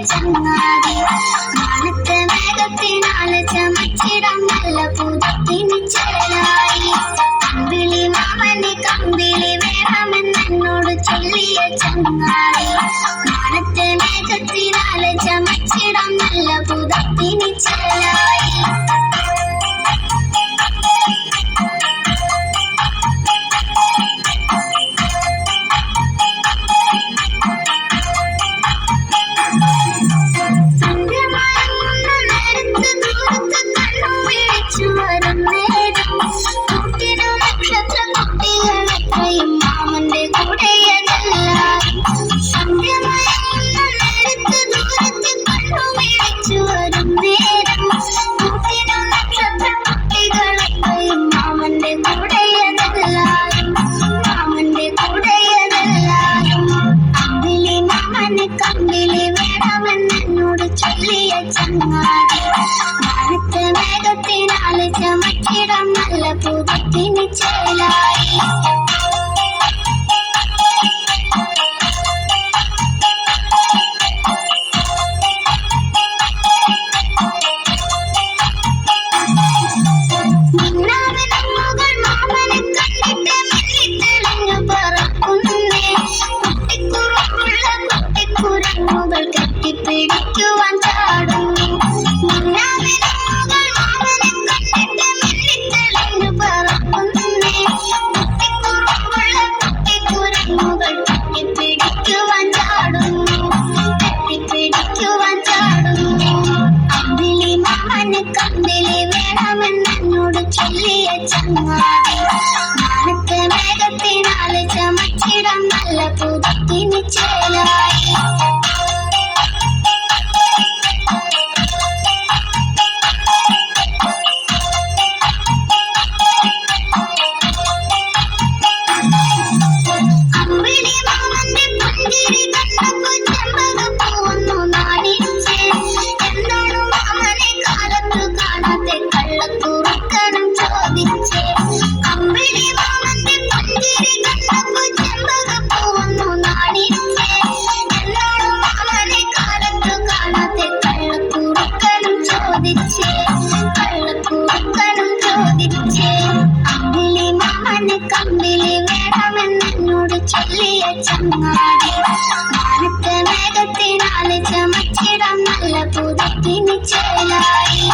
ചങ്ങാതി മാനത്തെ മേഘത്തിനാലെ ചമച്ചിടം നല്ല പുതപ്പിന് ചേലായി കമ്പിളി മാമന് കമ്പിളി വേണമെന്നോട് ചൊല്ലിയ ചങ്ങാതി മാനത്തെ മേഘത്തിനാലെ ചമച്ചിടം നല്ല പുതപ്പിന് ചേലായി കമ്പിളി വേണമെന്നോട് ചൊല്ലിയ ചങ്ങാതി മാനത്തെ മേഘത്തിനാലെ ചമച്ചിടം നല്ല പുതപ്പിന് ചേലായി പിടിക്കുവാൻ ചാടുന്നു തെളിഞ്ഞു പറക്കുന്നേ കുട്ടിക്കുറുമ്പുള്ള കുട്ടിക്കുരങ്ങുകൾ കെട്ടിപ്പിടിക്കുവാൻ ചാടുന്നു കമ്പിളി മാമന് കമ്പിളി വേണമെന്നോട് ചൊല്ലിയ ചങ്ങാതി മാനത്തെ മേഘത്തിനാലെ ചമച്ചിടം നല്ല പുതപ്പിന് ചേലായി കമ്പിളി വേണമെന്നോട് ചൊല്ലിയ ചങ്ങാതി മാനത്തെ മേഘത്തിനാലെ ചമച്ചിടം നല്ല പുതപ്പിന് ചേലായി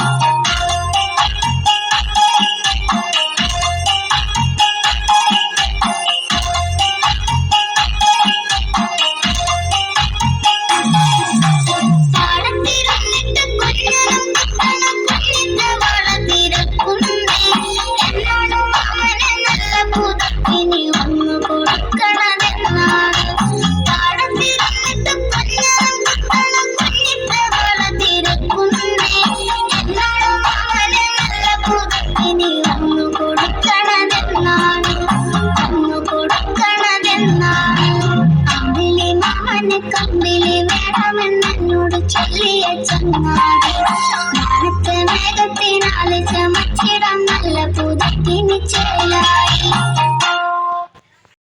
കമ്പിളി വേണമെന്നോട് ചൊല്ലിയ ചങ്ങാതി മാനത്തെ മേഘത്തിനാലെ